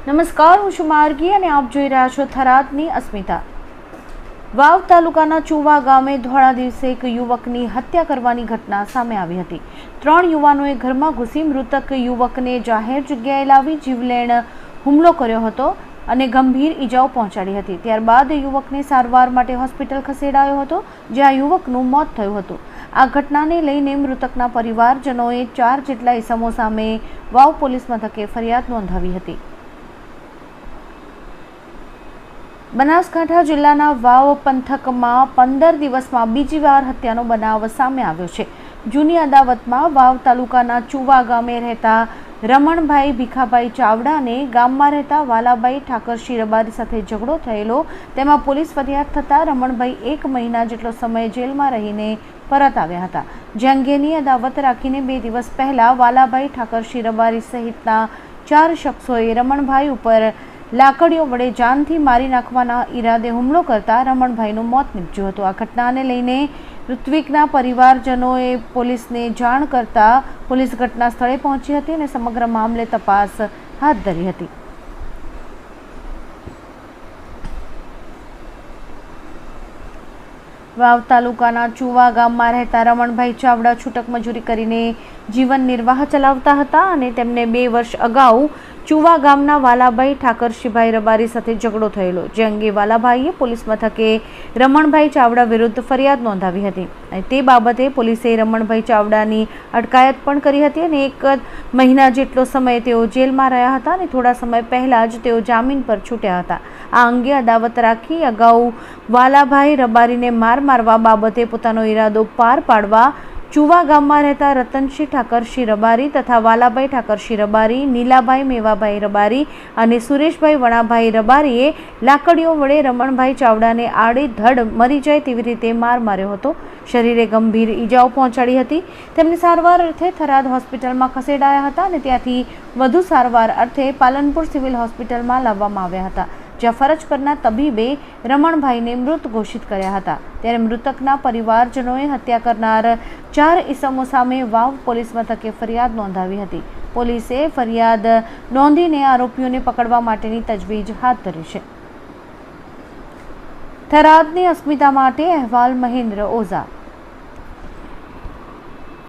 નમસ્કાર, હું છું માર્ગી અને આપ જોઈ રહ્યા છો થરાદની અસ્મિતા। વાવ તાલુકાના ચુવા ગામે ધોળા દિવસે એક યુવકની હત્યા કરવાની ઘટના સામે આવી હતી। 3 યુવાનોએ ઘરમાં ઘૂસી મૃતક યુવકને જાહેર જગ્યાએ લાવી જીવલેણ હુમલો કર્યો હતો અને ગંભીર ઈજાઓ પહોંચાડી હતી। ત્યારબાદ યુવકને સારવાર માટે હોસ્પિટલ ખસેડાયો હતો, જ્યાં યુવકનું મોત થયું હતું। આ ઘટનાને લઈને મૃતકના પરિવારજનોએ 4 જેટલા ઇસમો સામે વાવ પોલીસ મથકે ફરિયાદ નોંધાવી હતી। બનાસકાંઠા જિલ્લાના વાવ પંથકમાં 15 દિવસમાં બીજી વાર હત્યાનો બનાવ સામે આવ્યો છે। જૂની અદાવતમાં વાવ તાલુકાના ચુવા ગામે રહેતા રમણભાઈ ભીખાભાઈ ચાવડાને ગામમાં રહેતા વાલાભાઈ ઠાકરશી રબારી સાથે ઝઘડો થયેલો, તેમાં પોલીસ ફરિયાદ થતાં રમણભાઈ 1 મહિના જેટલો સમય જેલમાં રહીને પરત આવ્યા હતા। જે અંગેની અદાવત રાખીને 2 દિવસ પહેલા વાલાભાઈ ઠાકરશી રબારી સહિતના 4 શખ્સોએ રમણભાઈ ઉપર લાકડીઓ વડે જાનથી મારી નાખવાના ઈરાદે હુમલો કરતા રમણભાઈનું મોત નીપજ્યું હતું। આ ઘટનાને લઈને ઋત્વિકના પરિવારજનોએ પોલીસને જાણ કરતા પોલીસ ઘટના સ્થળે પહોંચી હતી અને સમગ્ર મામલે તપાસ હાથ ધરી હતી। વાવ તાલુકાના ચુવા ગામમાં રહેતા રમણભાઈ ચાવડા છૂટક મજૂરી કરીને જીવન નિર્વાહ ચલાવતા હતા અને તેમને 2 વર્ષ અગાઉ ચુવા ગામના વાલાભાઈ ઠાકરશીભાઈ રબારી સાથે ઝઘડો થયેલો, જે અંગે વાલાભાઈએ પોલીસ મથકે રમણભાઈ ચાવડા વિરુદ્ધ ફરિયાદ નોંધાવી હતી અને તે બાબતે પોલીસે રમણભાઈ ચાવડાની અટકાયત પણ કરી હતી અને 1 મહિના જેટલો સમય તેઓ જેલમાં રહ્યા હતા અને થોડા સમય પહેલા જ તેઓ જામીન પર છૂટ્યા હતા। આ અંગે અદાવત રાખી અગાઉ વાલાભાઈ રબારીને મારવા બાબતે પોતાનો ઈરાદો પાર પાડવા ચુવા ગામમાં રહેતા રતનસિંહ ઠાકરશી રબારી તથા વાલાભાઈ ઠાકરશી રબારી, નીલાભાઈ મેવાભાઈ રબારી અને સુરેશભાઈ વણાભાઈ રબારીએ લાકડીઓ વડે રમણભાઈ ચાવડાને આડેધડ મરી જાય તેવી રીતે માર માર્યો હતો। શરીરે ગંભીર ઈજાઓ પહોંચાડી હતી। તેમને સારવાર અર્થે થરાદ હોસ્પિટલમાં ખસેડાયા હતા અને ત્યાંથી વધુ સારવાર અર્થે પાલનપુર સિવિલ હોસ્પિટલમાં લાવવામાં આવ્યા હતા, જ્યાં ફરજ પરના તબીબે રમણભાઈને મૃત ઘોષિત કર્યા હતા। ત્યારે મૃતકના પરિવારજનોએ હત્યા કરનાર 4 ઇસમો સામે વાવ પોલીસ મથકે ફરિયાદ નોંધાવી હતી। પોલીસે ફરિયાદ નોંધીને આરોપીઓને પકડવા માટેની તજવીજ હાથ ધરી છે। થરાદની અસ્મિતા માટે અહેવાલ મહેન્દ્ર ઓઝા।